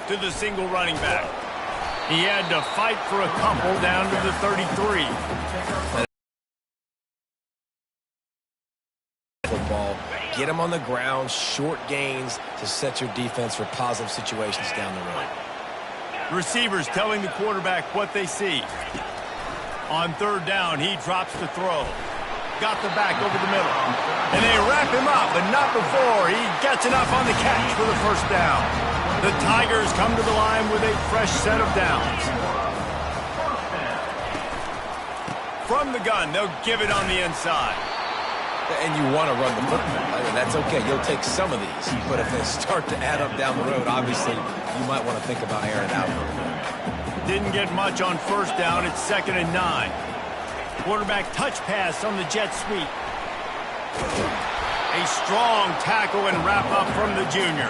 to the single running back. He had to fight for a couple down to the 33. Football, get them on the ground, short gains to set your defense for positive situations down the road. Receivers telling the quarterback what they see. On third down, he drops the throw. Got the back over the middle. And they wrap him up, but not before he gets enough on the catch for the first down. The Tigers come to the line with a fresh set of downs. From the gun, they'll give it on the inside. And you want to run the football. I mean, that's okay. You'll take some of these. But if they start to add up down the road, obviously, you might want to think about airing it out a little bit. Didn't get much on first down. It's 2nd and 9. Quarterback touch pass on the jet sweep. A strong tackle and wrap up from the junior.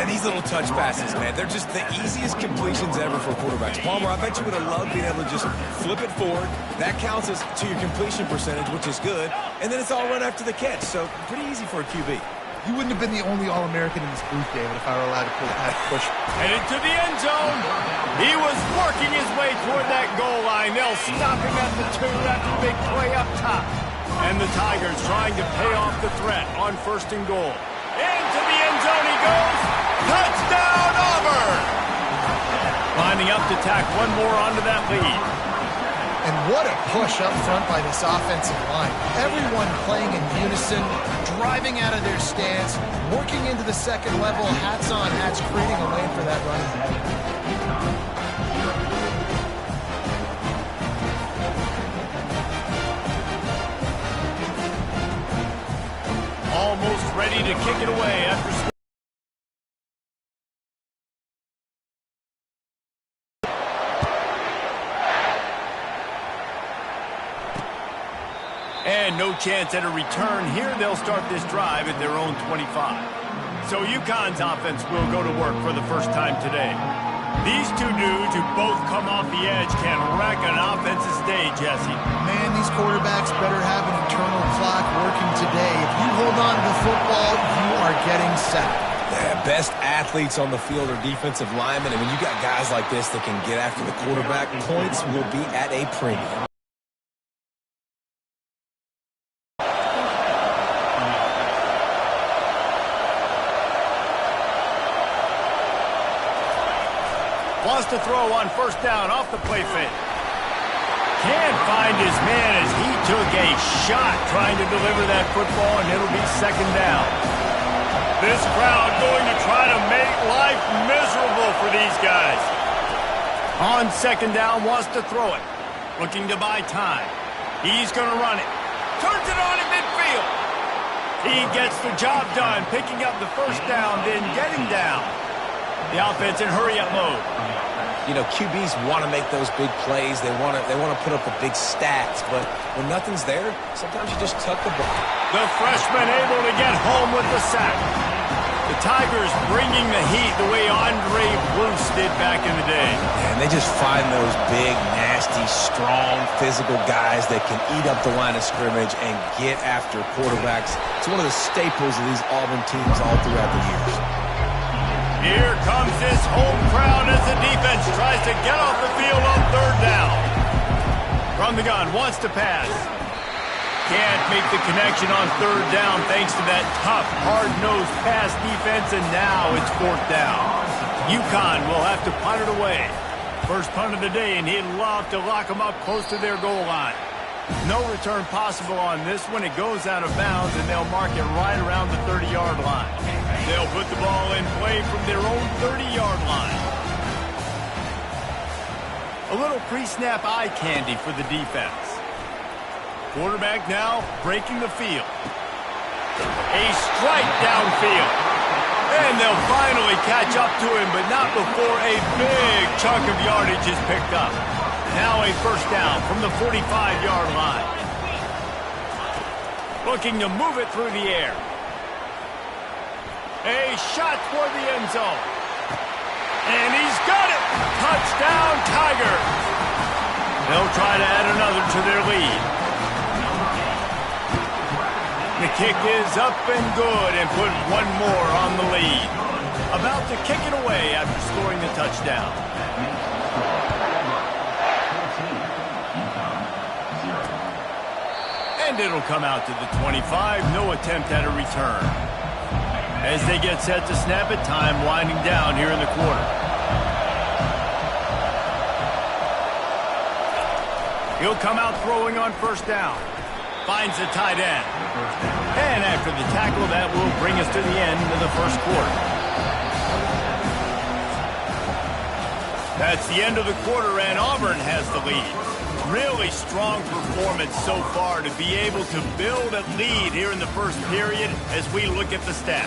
And these little touch passes, man, they're just the easiest completions ever for quarterbacks. Palmer, I bet you would have loved being able to just flip it forward. That counts as to your completion percentage, which is good. And then it's all run after the catch, so pretty easy for a QB. You wouldn't have been the only All-American in this booth, David, if I were allowed to pull that push. Headed to the end zone. He was working his way toward that goal line. They'll stop him at the 2 after the big play up top. And the Tigers trying to pay off the threat on 1st and goal. Into the end zone he goes. Touchdown, Auburn! Lining up to tack one more onto that lead. And what a push up front by this offensive line. Everyone playing in unison, driving out of their stance, working into the second level, hats on hats, creating a lane for that running back. Almost ready to kick it away after scoring. And no chance at a return. Here they'll start this drive at their own 25. So UConn's offense will go to work for the first time today. These two dudes who both come off the edge can wreck an offense's day, Jesse. Man, these quarterbacks better have an internal clock working today. If you hold on to the football, you are getting set. Yeah, best athletes on the field are defensive linemen, and when you got guys like this that can get after the quarterback, points will be at a premium. Wants to throw on 1st down off the play fake. Can't find his man as he took a shot trying to deliver that football, and it'll be 2nd down. This crowd going to try to make life miserable for these guys. On 2nd down, wants to throw it. Looking to buy time. He's going to run it. Turns it on in midfield. He gets the job done, picking up the 1st down, then getting down. The offense in hurry-up mode. You know, QBs want to make those big plays. They want to put up the big stats. But when nothing's there, sometimes you just tuck the ball. The freshman able to get home with the sack. The Tigers bringing the heat the way Andre Bruce did back in the day. And they just find those big, nasty, strong, physical guys that can eat up the line of scrimmage and get after quarterbacks. It's one of the staples of these Auburn teams all throughout the years. Here comes this home crowd as the defense tries to get off the field on 3rd down. From the gun, wants to pass. Can't make the connection on 3rd down thanks to that tough, hard-nosed pass defense, and now it's 4th down. UConn will have to punt it away. First punt of the day, and he'd love to lock them up close to their goal line. No return possible on this one. It goes out of bounds, and they'll mark it right around the 30-yard line. They'll put the ball in play from their own 30-yard line. A little pre-snap eye candy for the defense. Quarterback now breaking the field. A strike downfield. And they'll finally catch up to him, but not before a big chunk of yardage is picked up. Now a 1st down from the 45-yard line. Looking to move it through the air. A shot toward the end zone. And he's got it! Touchdown, Tigers! They'll try to add another to their lead. The kick is up and good and put one more on the lead. About to kick it away after scoring touchdown. And it'll come out to the 25. No attempt at a return. As they get set to snap it, time winding down here in the quarter. He'll come out throwing on first down. Finds the tight end. And after the tackle, that will bring us to the end of the first quarter. That's the end of the quarter, and Auburn has the lead. Really strong performance so far to be able to build a lead here in the first period as we look at the stats.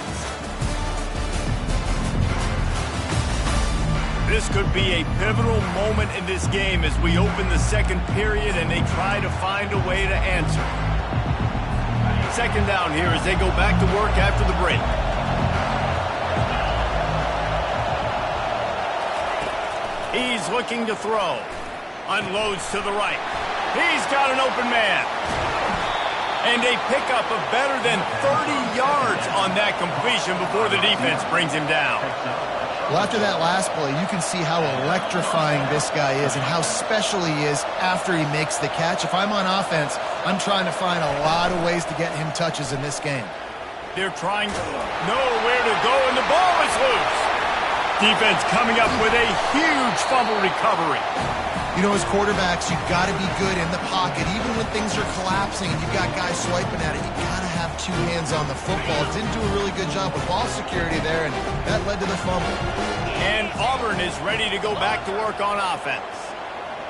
This could be a pivotal moment in this game as we open the second period and they try to find a way to answer. Second down here as they go back to work after the break. He's looking to throw. Unloads to the right. He's got an open man. And a pickup of better than 30 yards on that completion before the defense brings him down. Well, after that last play, you can see how electrifying this guy is and how special he is after he makes the catch. If I'm on offense, I'm trying to find a lot of ways to get him touches in this game. They're trying to know where to go, and the ball is loose. Defense coming up with a huge fumble recovery. You know, as quarterbacks, you've got to be good in the pocket. Even when things are collapsing and you've got guys swiping at it, you've got to have two hands on the football. Didn't do a really good job with ball security there, and that led to the fumble. And Auburn is ready to go back to work on offense.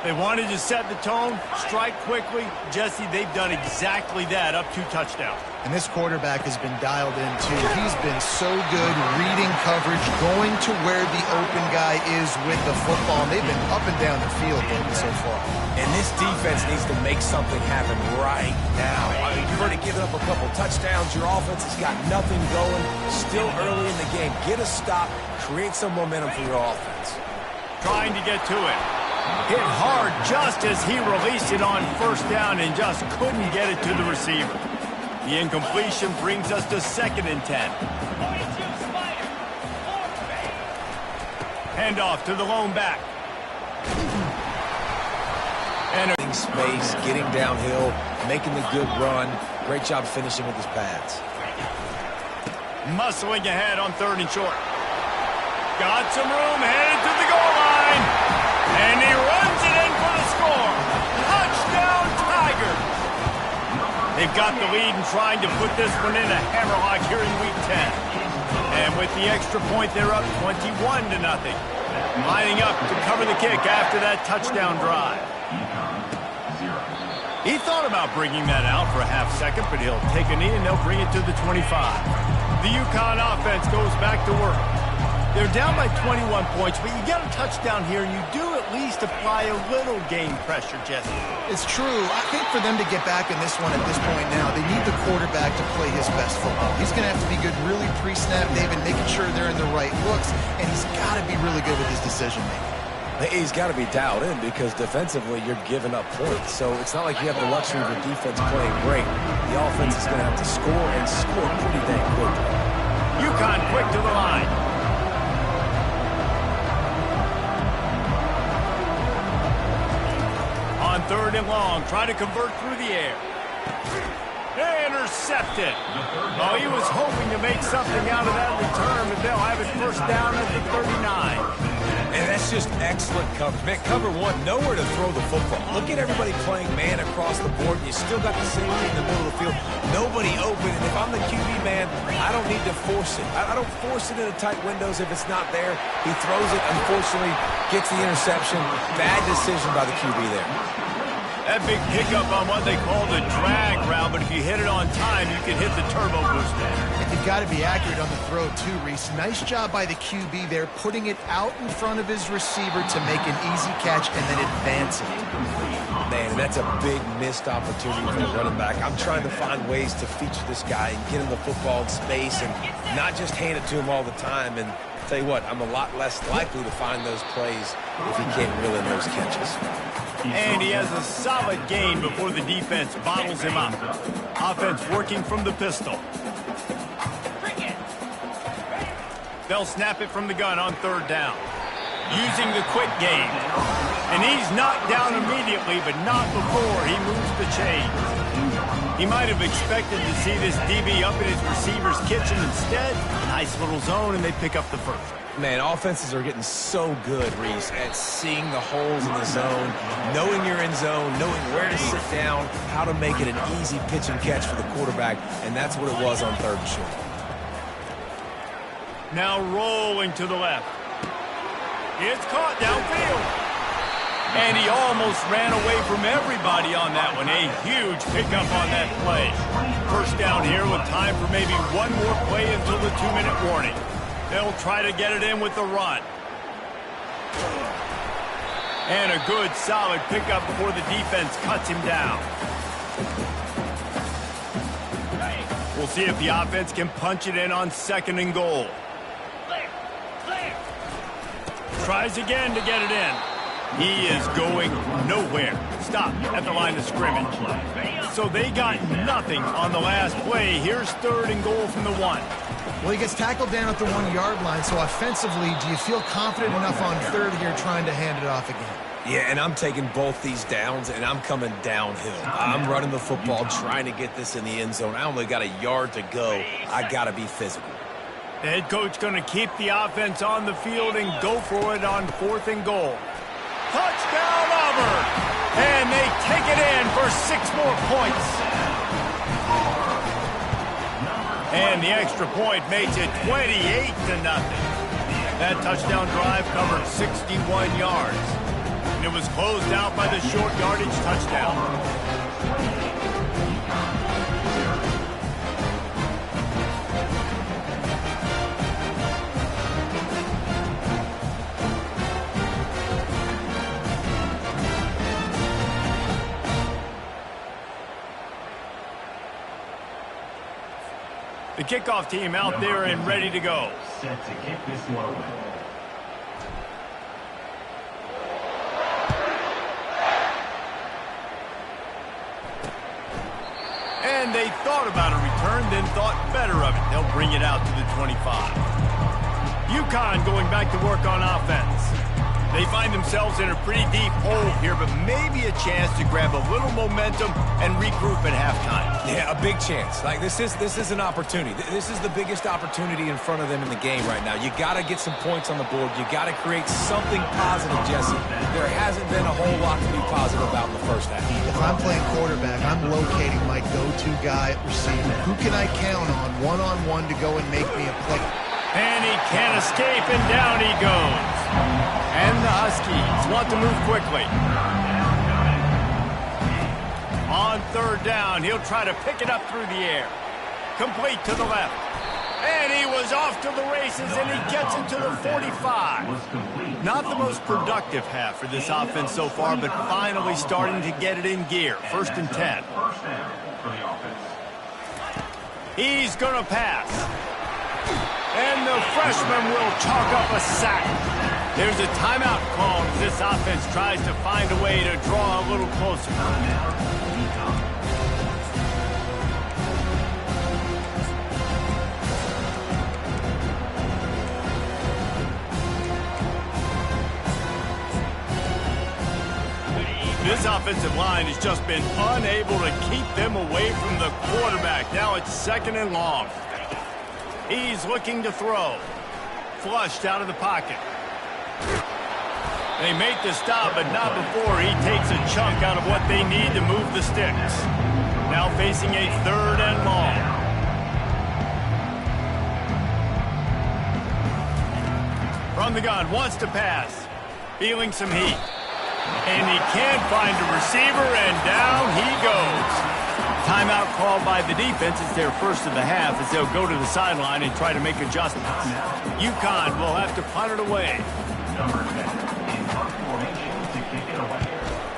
They wanted to set the tone, strike quickly. Jesse, they've done exactly that, up 2 touchdowns. And this quarterback has been dialed in, too. He's been so good reading coverage, going to where the open guy is with the football. And they've been up and down the field so far. And this defense needs to make something happen right now. I mean, you've already given up a couple touchdowns. Your offense has got nothing going. Still early in the game. Get a stop. Create some momentum for your offense. Trying to get to it. Hit hard just as he released it on first down and just couldn't get it to the receiver. The incompletion brings us to 2nd and 10. Handoff to the lone back. Entering space, getting downhill, making the good run. Great job finishing with his pads. Muscling ahead on 3rd and short. Got some room, headed to the goal line. And he runs it in for the score. Touchdown, Tiger. They've got the lead and trying to put this one in a hammerlock here in Week 10. And with the extra point, they're up 21-0. Lining up to cover the kick after that touchdown drive. He thought about bringing that out for a half second, but he'll take a knee and they'll bring it to the 25. The UConn offense goes back to work. They're down by 21 points, but you get a touchdown here, and you do at least apply a little game pressure, Jesse. It's true. I think for them to get back in this one at this point now, they need the quarterback to play his best football. He's going to have to be good really pre-snap, David, making sure they're in the right looks, and he's got to be really good with his decision-making. He's got to be dialed in because defensively you're giving up points. So it's not like you have the luxury of the defense playing great. The offense is going to have to score and score pretty dang quickly. UConn quick to the line. On 3rd and long, trying to convert through the air. Intercepted. Oh, he was hoping to make something out of that return, but they'll have it first down at the 39. And that's just excellent coverage. Man, cover one, nowhere to throw the football. Look at everybody playing man across the board, and you still got the safety in the middle of the field. Nobody open, and if I'm the QB man, I don't need to force it. I don't force it into tight windows if it's not there. He throws it, unfortunately, gets the interception. Bad decision by the QB there. That big pickup on what they call the drag route, but if you hit it on time, you can hit the turbo booster. And you've got to be accurate on the throw, too, Reese. Nice job by the QB there, putting it out in front of his receiver to make an easy catch and then advance it. Man, that's a big missed opportunity for the running back. I'm trying to find ways to feature this guy and get him the football in space and not just hand it to him all the time. And I'll tell you what, I'm a lot less likely to find those plays if he can't reel in those catches. And he has a solid gain before the defense bottles him up. Offense working from the pistol. They'll snap it from the gun on 3rd down. using the quick game. And he's knocked down immediately, but not before he moves the chains. He might have expected to see this DB up in his receiver's kitchen instead. Nice little zone, and they pick up the first. Man, offenses are getting so good, Reese, at seeing the holes in the zone, knowing you're in zone, knowing where to sit down, how to make it an easy pitch and catch for the quarterback, and that's what it was on 3rd and short. Now rolling to the left. It's caught downfield. And he almost ran away from everybody on that one. A huge pickup on that play. First down here with time for maybe one more play until the 2-minute warning. They'll try to get it in with the run. And a good, solid pickup before the defense cuts him down. We'll see if the offense can punch it in on 2nd and goal. Tries again to get it in. He is going nowhere. Stop at the line of scrimmage. So they got nothing on the last play. Here's 3rd and goal from the 1. Well, he gets tackled down at the 1-yard line, so offensively, do you feel confident enough on 3rd here trying to hand it off again? Yeah, and I'm taking both these downs, and I'm coming downhill. I'm running the football, trying to get this in the end zone. I only got a yard to go. I got to be physical. The head coach going to keep the offense on the field and go for it on 4th and goal. Touchdown, Auburn! And they take it in for 6 more points. And the extra point makes it 28-0. That touchdown drive covered 61 yards. And it was closed out by the short yardage touchdown. The kickoff team out there and ready to go. Set to kick this one away. And they thought about a return, then thought better of it. They'll bring it out to the 25. UConn going back to work on offense. They find themselves in a pretty deep hole here, but maybe a chance to grab a little momentum and regroup at halftime. Yeah, a big chance. Like, this is an opportunity. This is the biggest opportunity in front of them in the game right now. You got to get some points on the board. You got to create something positive, Jesse. There hasn't been a whole lot to be positive about in the first half. If I'm playing quarterback, I'm locating my go-to guy at receiver. Who can I count on one-on-one to go and make me a play? And he can't escape, and down he goes. And the Huskies want to move quickly. On 3rd down, he'll try to pick it up through the air. Complete to the left. And he was off to the races, and he gets it to the 45. Not the most productive half for this offense so far, but finally starting to get it in gear. 1st and 10. He's going to pass. And the freshman will chalk up a sack. There's a timeout called as this offense tries to find a way to draw a little closer. This offensive line has just been unable to keep them away from the quarterback. Now it's 2nd and long. He's looking to throw. Flushed out of the pocket. They make the stop, but not before he takes a chunk out of what they need to move the sticks. Now facing a 3rd and long. From the gun, wants to pass. Feeling some heat. And he can't find a receiver, and down he goes. Timeout called by the defense. It's their first of the half as they'll go to the sideline and try to make adjustments. UConn will have to punt it away.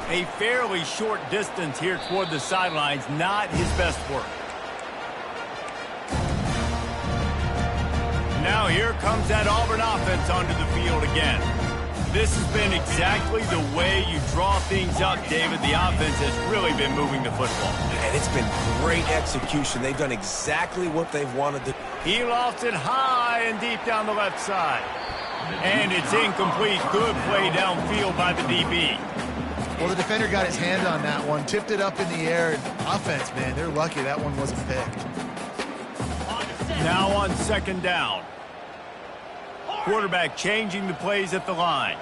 A fairly short distance here toward the sidelines, not his best work. Now here comes that Auburn offense onto the field again. This has been exactly the way you draw things up, David. The offense has really been moving the football. And it's been great execution. They've done exactly what they've wanted to. He lofts it high and deep down the left side. And it's incomplete. Good play downfield by the DB. Well, the defender got his hand on that one, tipped it up in the air. And offense, man, they're lucky that one wasn't picked. Now on second down. Quarterback changing the plays at the line.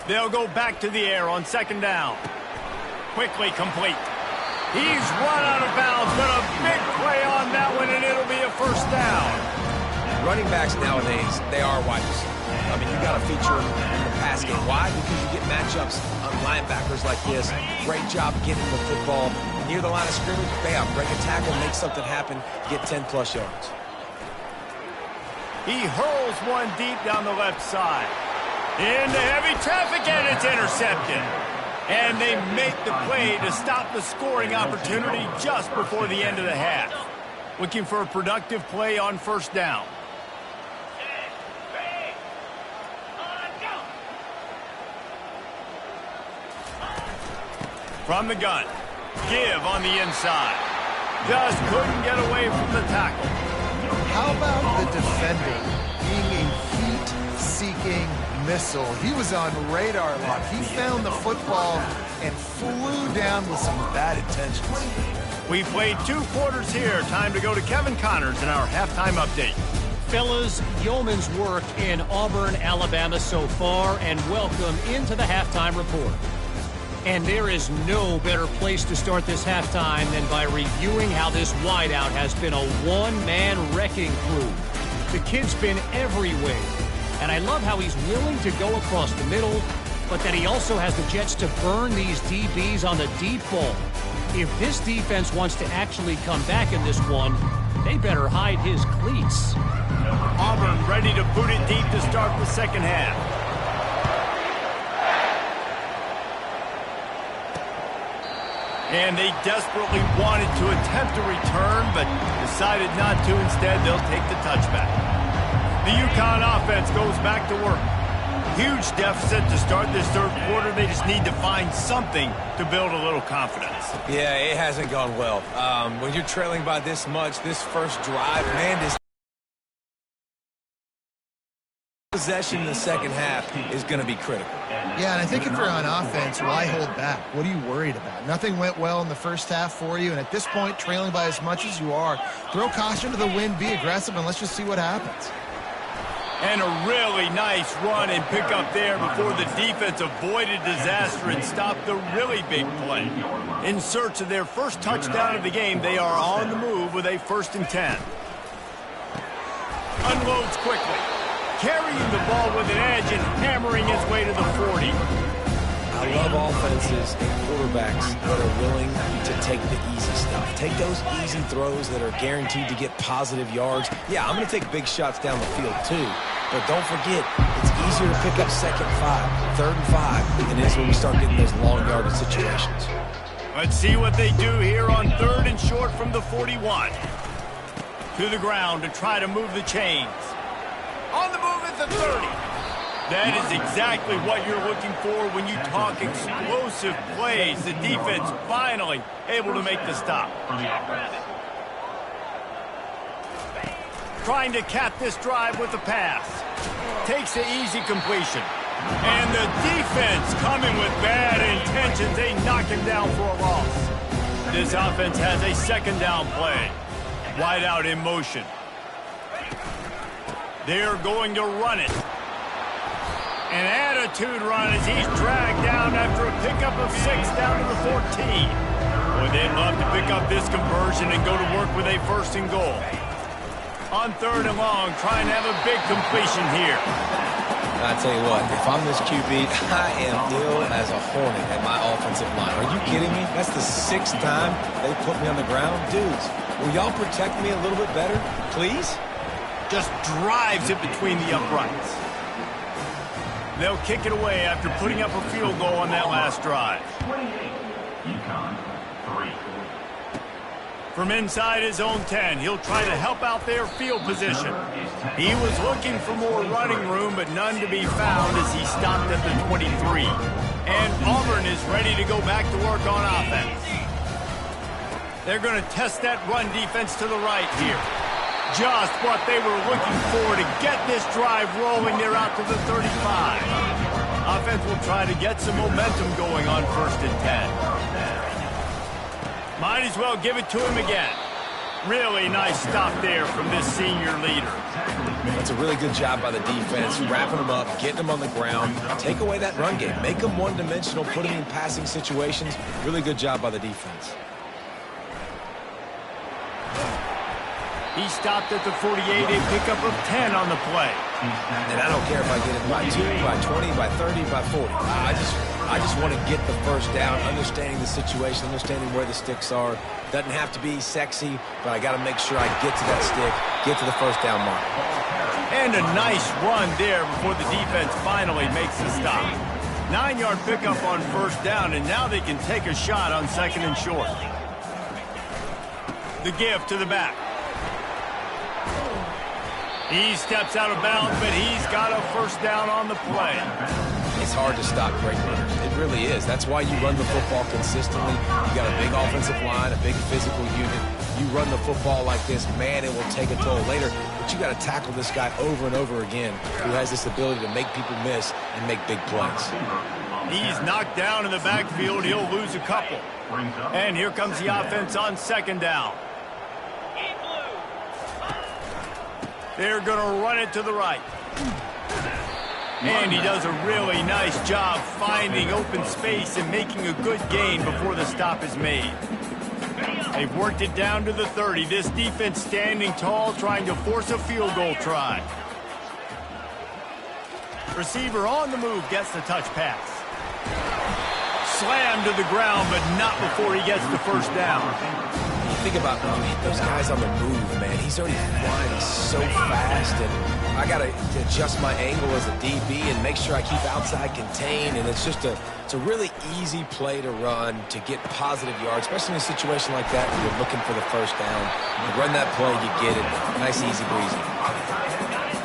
They'll go back to the air on second down. Quickly complete. He's run out of bounds, but a big play on that one, and it'll be a first down. Running backs nowadays, they are wide receivers. I mean, you got to feature them in the pass game. Why? Because you get matchups on linebackers like this. Great job getting the football near the line of scrimmage. Bam, break a tackle, make something happen, get 10-plus yards. He hurls one deep down the left side. Into heavy traffic, and it's intercepted. And they make the play to stop the scoring opportunity just before the end of the half. Looking for a productive play on first down. From the gun. Give on the inside. Just couldn't get away from the tackle. How about the defender being a heat-seeking missile? He was on radar lock. He found the football and flew down with some bad intentions. We played 2 quarters here. Time to go to Kevin Connors in our halftime update. Fellas, yeoman's work in Auburn, Alabama so far, and welcome into the halftime report. And there is no better place to start this halftime than by reviewing how this wideout has been a one-man wrecking crew. The kid's been everywhere, and I love how he's willing to go across the middle, but that he also has the jets to burn these DBs on the deep ball. If this defense wants to actually come back in this one, they better hide his cleats. Auburn ready to boot it deep to start the second half. And they desperately wanted to attempt a return, but decided not to. Instead, they'll take the touchback. The UConn offense goes back to work. Huge deficit to start this third quarter. They just need to find something to build a little confidence. Yeah, it hasn't gone well. When you're trailing by this much, this first drive, man, this possession in the second half is going to be critical. Yeah, and I think if you're on offense, why hold back? What are you worried about? Nothing went well in the first half for you, and at this point, trailing by as much as you are, throw caution to the wind, be aggressive, and let's just see what happens. And a really nice run and pick up there before the defense avoided disaster and stopped the really big play. In search of their first touchdown of the game, they are on the move with a 1st and 10. Unloads quickly. Carrying the ball with an edge and hammering his way to the 40. I love offenses and quarterbacks that are willing to take the easy stuff. Take those easy throws that are guaranteed to get positive yards. Yeah, I'm going to take big shots down the field too. But don't forget, it's easier to pick up 2nd and 5, 3rd and 5, than it is when we start getting those long yardage situations. Let's see what they do here on 3rd and short from the 41. To the ground to try to move the chains. On the move at the 30. That is exactly what you're looking for when you talk explosive plays. The defense finally able to make the stop. Trying to cap this drive with a pass. Takes the easy completion. And the defense coming with bad intentions. They knock him down for a loss. This offense has a 2nd down play. Wide out in motion. They're going to run it. An attitude run as he's dragged down after a pickup of 6 down to the 14. Boy, they'd love to pick up this conversion and go to work with a 1st and goal. On 3rd and long, trying to have a big completion here. I tell you what, if I'm this QB, I am ill as a hornet at my offensive line. Are you kidding me? That's the 6th time they put me on the ground. Dudes, will y'all protect me a little bit better, please? Just drives it between the uprights. They'll kick it away after putting up a field goal on that last drive. 28, UConn, 3. From inside his own 10, he'll try to help out their field position. He was looking for more running room, but none to be found as he stopped at the 23. And Auburn is ready to go back to work on offense. They're going to test that run defense to the right here. just what they were looking for to get this drive rolling there out to the 35. Offense will try to get some momentum going on 1st and 10. Might as well give it to him again. Really nice stop there from this senior leader. That's a really good job by the defense, wrapping them up, getting them on the ground. Take away that run game. Make them one-dimensional, put them in passing situations. Really good job by the defense. He stopped at the 48, a pickup of 10 on the play. And I don't care if I get it by 2, by 20, by 30, by 40. I just want to get the first down, understanding the situation, understanding where the sticks are. Doesn't have to be sexy, but I got to make sure I get to that stick, get to the first down mark. And a nice run there before the defense finally makes the stop. 9-yard pickup on 1st down, and now they can take a shot on 2nd and short. The give to the back. He steps out of bounds, but he's got a 1st down on the play. It's hard to stop great runners. It really is. That's why you run the football consistently. You got a big offensive line, a big physical unit. You run the football like this, man, it will take a toll later. But you got to tackle this guy over and over again who has this ability to make people miss and make big plays. He's knocked down in the backfield. He'll lose a couple. And here comes the offense on 2nd down. They're going to run it to the right. And he does a really nice job finding open space and making a good gain before the stop is made. They've worked it down to the 30. This defense standing tall, trying to force a field goal try. Receiver on the move gets the touch pass. Slammed to the ground, but not before he gets the 1st down. Think about those guys on the move, man. He's already flying so fast, and I got to adjust my angle as a DB and make sure I keep outside contained. And it's a really easy play to run to get positive yards, especially in a situation like that where you're looking for the 1st down. You run that play, you get it. Nice, easy breezy.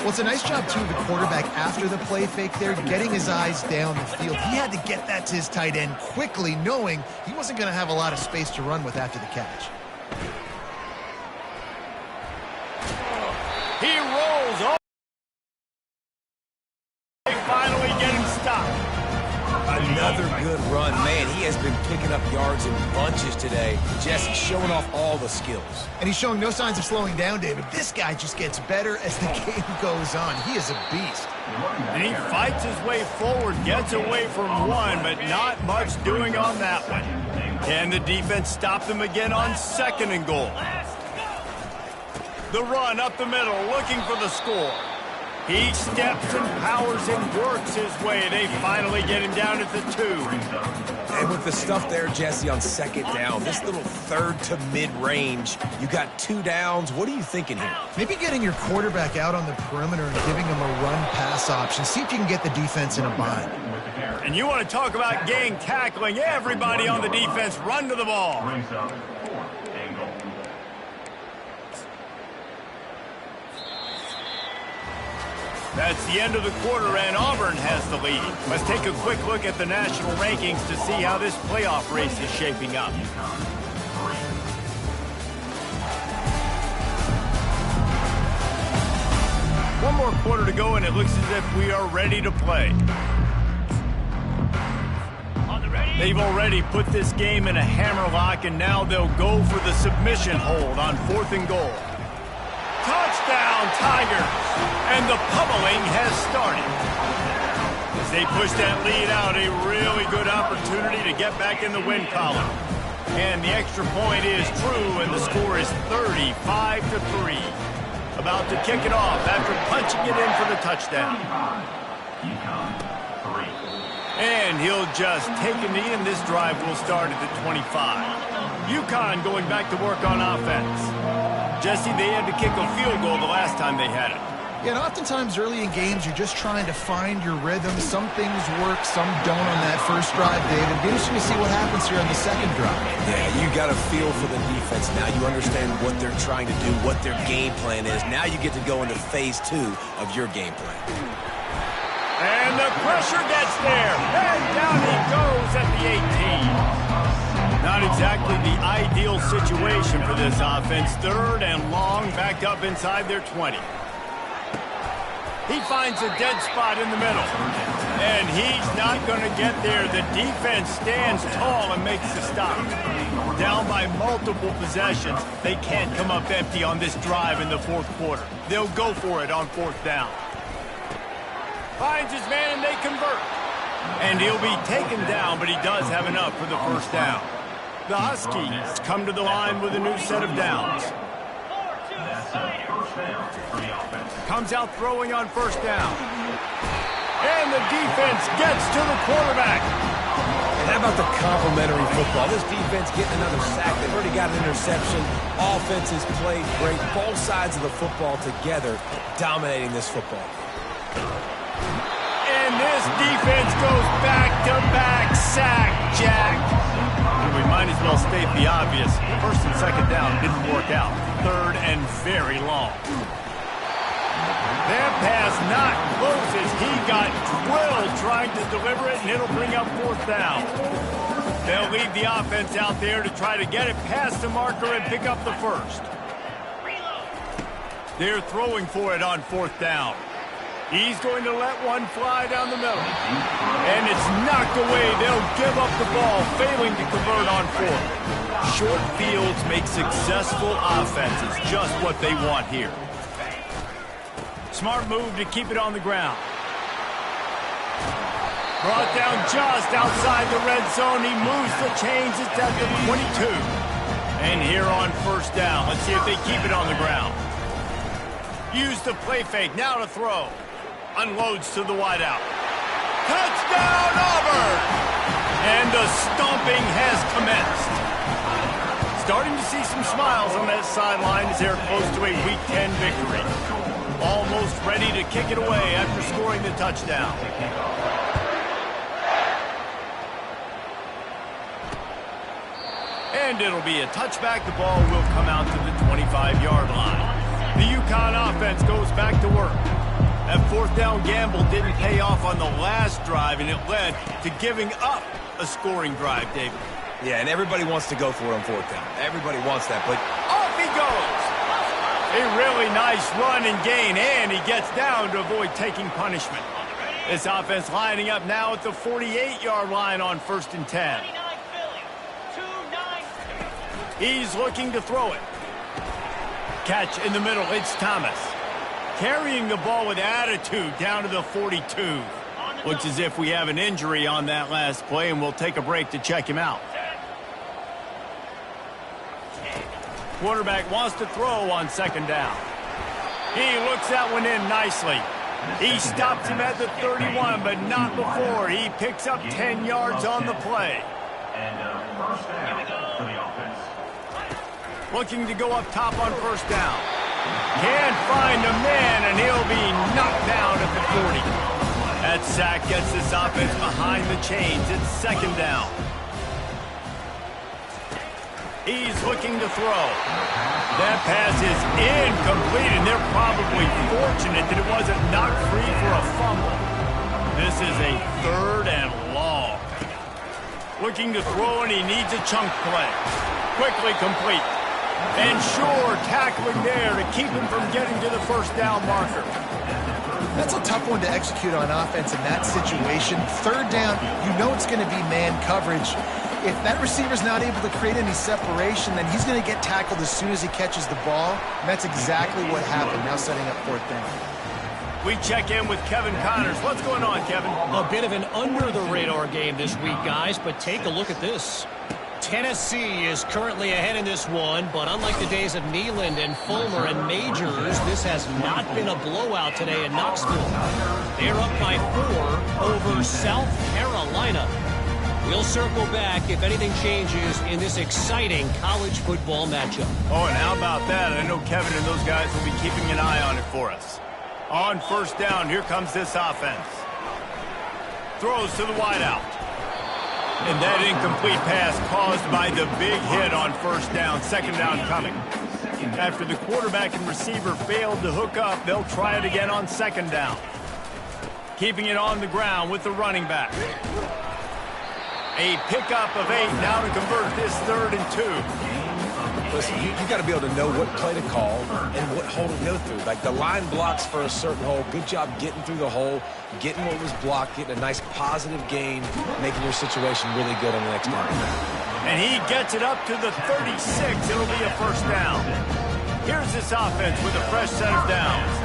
Well, it's a nice job, too, the quarterback after the play fake there, getting his eyes down the field. He had to get that to his tight end quickly, knowing he wasn't going to have a lot of space to run with after the catch. He rolls over. They finally get him stopped. Another good run. Man, he has been picking up yards in bunches today. Jesse showing off all the skills. And he's showing no signs of slowing down, David. This guy just gets better as the game goes on. He is a beast. And he fights his way forward, gets away from one, but not much doing on that one. Can the defense stop them again on 2nd and goal? The run up the middle, looking for the score. He steps and powers and works his way. They finally get him down at the 2. And with the stuff there, Jesse, on 2nd down, this little 3rd to mid-range, you got 2 downs. What are you thinking here? Maybe getting your quarterback out on the perimeter and giving him a run-pass option. See if you can get the defense in a bind. And you want to talk about gang tackling. Everybody on the defense run to the ball. That's the end of the quarter, and Auburn has the lead. Let's take a quick look at the national rankings to see how this playoff race is shaping up. One more quarter to go, and it looks as if we are ready to play. They've already put this game in a hammerlock, and now they'll go for the submission hold on 4th and goal. Touchdown, Tigers! And the pummeling has started. As they push that lead out, a really good opportunity to get back in the win column. And the extra point is true, and the score is 35-3. About to kick it off after punching it in for the touchdown. And he'll just take a knee, and this drive will start at the 25. UConn going back to work on offense. Jesse, they had to kick a field goal the last time they had it. Yeah, and oftentimes early in games, you're just trying to find your rhythm. Some things work, some don't on that first drive, David. It'll be interesting to see what happens here on the 2nd drive. Yeah, you got a feel for the defense. Now you understand what they're trying to do, what their game plan is. Now you get to go into phase 2 of your game plan. And the pressure gets there. And down he goes at the 18. Not exactly the ideal situation for this offense. Third and long, backed up inside their 20. He finds a dead spot in the middle. And he's not going to get there. The defense stands tall and makes the stop. Down by multiple possessions. They can't come up empty on this drive in the fourth quarter. They'll go for it on fourth down. Finds his man and they convert. And he'll be taken down, but he does have enough for the first down. The Huskies come to the line with a new set of downs. Comes out throwing on first down. And the defense gets to the quarterback. And how about the complimentary football? This defense getting another sack. They've already got an interception. Offense has played great. Both sides of the football together dominating this football. And this defense goes back-to-back sack, Jack. And we might as well state the obvious. First and second down didn't work out. Third and very long. That pass not close as he got drilled trying to deliver it, and it'll bring up fourth down. They'll leave the offense out there to try to get it past the marker and pick up the first. They're throwing for it on fourth down. He's going to let one fly down the middle. And it's knocked away. They'll give up the ball, failing to convert on fourth. Short fields make successful offenses just what they want here. Smart move to keep it on the ground. Brought down just outside the red zone. He moves the chains. It's at the 22. And here on first down, let's see if they keep it on the ground. Use the play fake. Now to throw. Unloads to the wideout. Touchdown, Auburn! And the stomping has commenced. Starting to see some smiles on that sideline as they're close to a Week 10 victory. Almost ready to kick it away after scoring the touchdown. And it'll be a touchback. The ball will come out to the 25-yard line. The UConn offense goes back to work. That fourth down gamble didn't pay off on the last drive, and it led to giving up a scoring drive, David. Yeah, and everybody wants to go for it on fourth down. Everybody wants that, but off he goes. A really nice run and gain, and he gets down to avoid taking punishment. This offense lining up now at the 48-yard line on first and 10. He's looking to throw it. Catch in the middle, it's Thomas. Carrying the ball with attitude down to the 42. Looks as if we have an injury on that last play, and we'll take a break to check him out. Quarterback wants to throw on second down. He looks that one in nicely. He stops him at the 31, but not before. He picks up 10 yards on the play. And first down for the offense. Looking to go up top on first down. Can't find a man, and he'll be knocked down at the 40. That sack gets this offense behind the chains. It's second down. He's looking to throw. That pass is incomplete, and they're probably fortunate that it wasn't knocked free for a fumble. This is a third and long. Looking to throw, and he needs a chunk play. Quickly complete. And sure, tackling there to keep him from getting to the first down marker. That's a tough one to execute on offense in that situation. Third down, you know it's going to be man coverage. If that receiver's not able to create any separation, then he's going to get tackled as soon as he catches the ball. And that's exactly what happened, now setting up fourth down. We check in with Kevin Connors. What's going on, Kevin? A bit of an under-the-radar game this week, guys, but take a look at this. Tennessee is currently ahead in this one, but unlike the days of Neyland and Fulmer and Majors, this has not been a blowout today in Knoxville. They're up by 4 over South Carolina. We'll circle back if anything changes in this exciting college football matchup. Oh, and how about that? I know Kevin and those guys will be keeping an eye on it for us. On first down, here comes this offense. Throws to the wideout. And that incomplete pass caused by the big hit on first down. Second down coming. After the quarterback and receiver failed to hook up, they'll try it again on second down. Keeping it on the ground with the running back. A pickup of 8 now to convert this 3rd and 2. Listen, you got to be able to know what play to call and what hole to go through. Like the line blocks for a certain hole. Good job getting through the hole, getting what was blocked, getting a nice positive gain, making your situation really good on the next down. And he gets it up to the 36. It'll be a first down. Here's this offense with a fresh set of downs.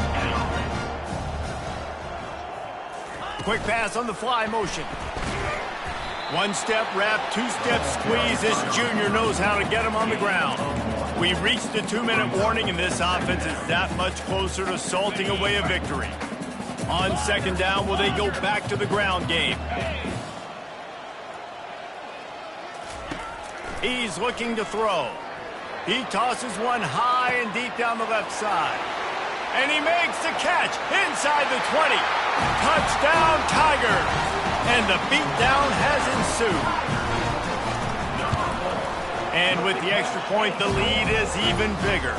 Quick pass on the fly motion. 1-step wrap, 2-step squeeze. This junior knows how to get him on the ground. We reached the 2-minute warning, and this offense is that much closer to salting away a victory. On 2nd down, will they go back to the ground game? He's looking to throw. He tosses one high and deep down the left side. And he makes the catch inside the 20. Touchdown, Tigers! And the beatdown has ensued. And with the extra point, the lead is even bigger.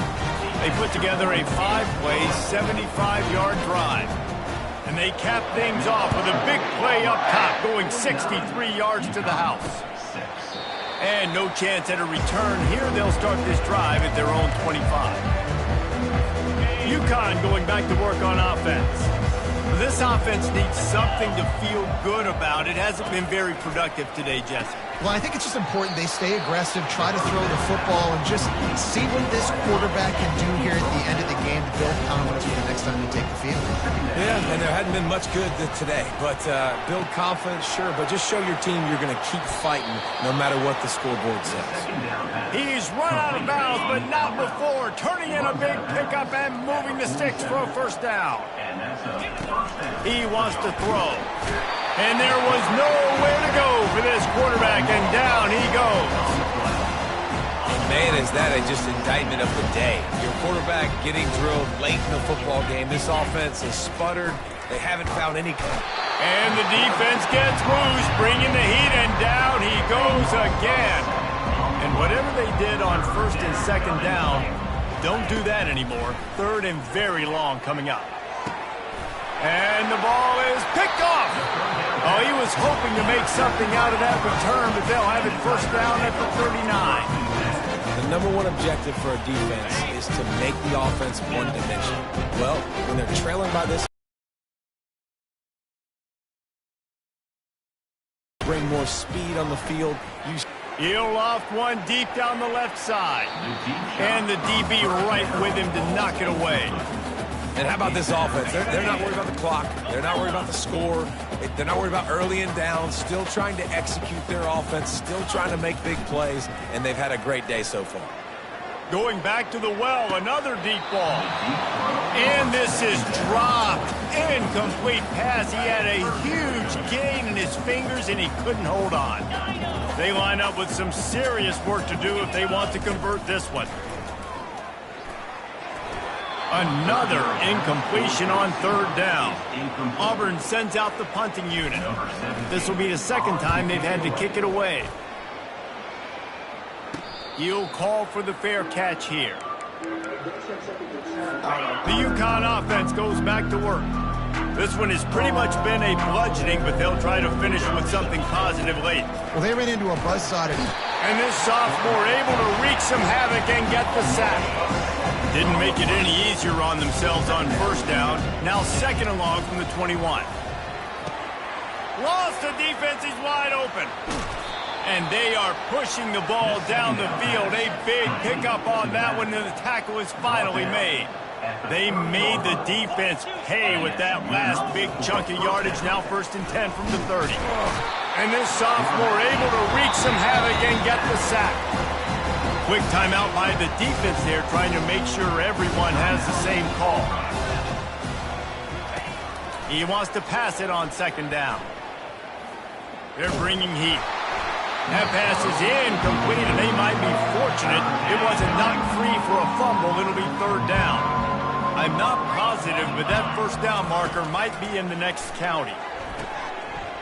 They put together a 5-play, 75-yard drive. And they cap things off with a big play up top, going 63 yards to the house. And no chance at a return here. They'll start this drive at their own 25. Ncaa going back to work on offense. This offense needs something to feel good about. It hasn't been very productive today, Jesse. Well, I think it's just important they stay aggressive, try to throw the football, and just see what this quarterback can do here at the end of the game to build confidence for the next time they take the field. Yeah, and there hadn't been much good today. But build confidence, sure, but just show your team you're going to keep fighting no matter what the scoreboard says. He's run out of bounds, but not before. Turning in a big pickup and moving the sticks for a first down. He wants to throw. And there was nowhere to go for this quarterback, and down he goes. Man, is that just indictment of the day. Your quarterback getting drilled late in the football game. This offense has sputtered. They haven't found any kind. And the defense gets loose, bringing the heat, and down he goes again. And whatever they did on 1st and 2nd down, don't do that anymore. 3rd and very long coming up. And the ball is picked off. Oh, he was hoping to make something out of that return, but they'll have it first down at the 39. The number one objective for a defense is to make the offense one-dimensional. Well, when they're trailing by this, bring more speed on the field. He'll loft one deep down the left side. And the DB right with him to knock it away. And how about this offense? They're not worried about the clock. They're not worried about the score. They're not worried about early and down. Still trying to execute their offense. Still trying to make big plays. And they've had a great day so far. Going back to the well, another deep ball. And this is dropped. Incomplete pass. He had a huge gain in his fingers, and he couldn't hold on. They line up with some serious work to do if they want to convert this one. Another incompletion on 3rd down. Auburn sends out the punting unit. This will be the 2nd time they've had to kick it away. He'll call for the fair catch here. The UConn offense goes back to work. This one has pretty much been a bludgeoning, but they'll try to finish with something positive late. Well, they ran into a buzzsaw. And this sophomore able to wreak some havoc and get the sack. Didn't make it any easier on themselves on 1st down. Now 2nd and long from the 21. Lost the defense. He's wide open. And they are pushing the ball down the field. A big pickup on that one, and the tackle is finally made. They made the defense pay with that last big chunk of yardage. Now 1st and 10 from the 30. And this sophomore able to wreak some havoc and get the sack. Quick timeout by the defense there, trying to make sure everyone has the same call. He wants to pass it on 2nd down. They're bringing heat. That pass is incomplete, and they might be fortunate it wasn't knocked free for a fumble. It'll be 3rd down. I'm not positive, but that 1st down marker might be in the next county.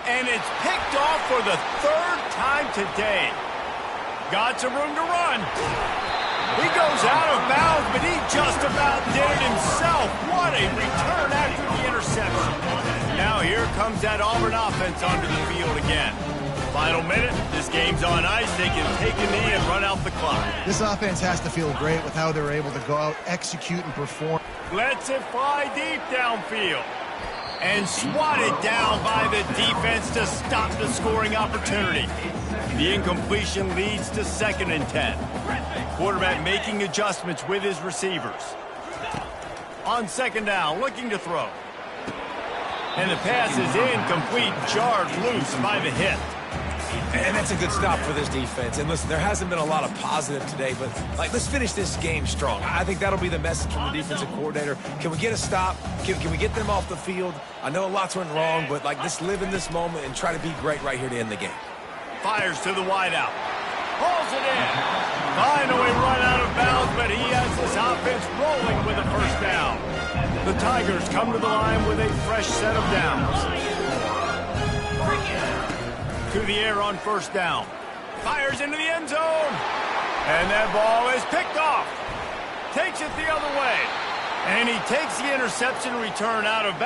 And it's picked off for the 3rd time today. Got some room to run. He goes out of bounds, but he just about did it himself. What a return after the interception. Now here comes that Auburn offense onto the field again. Final minute. This game's on ice. They can take a knee and run out the clock. This offense has to feel great with how they're able to go out, execute, and perform. Lets it fly deep downfield. And swatted down by the defense to stop the scoring opportunity. The incompletion leads to 2nd and 10. Quarterback making adjustments with his receivers. On 2nd down, looking to throw. And the pass is incomplete, jarred loose by the hit. And that's a good stop for this defense. And listen, there hasn't been a lot of positive today, but let's finish this game strong. I think that'll be the message from the defensive coordinator. Can we get a stop? Can we get them off the field? I know lots went wrong, but let's live in this moment and try to be great right here to end the game. Fires to the wideout. Hauls it in. Finally run out of bounds, but he has this offense rolling with a first down. The Tigers come to the line with a fresh set of downs. To the air on 1st down. Fires into the end zone. And that ball is picked off. Takes it the other way. And he takes the interception return out of bounds.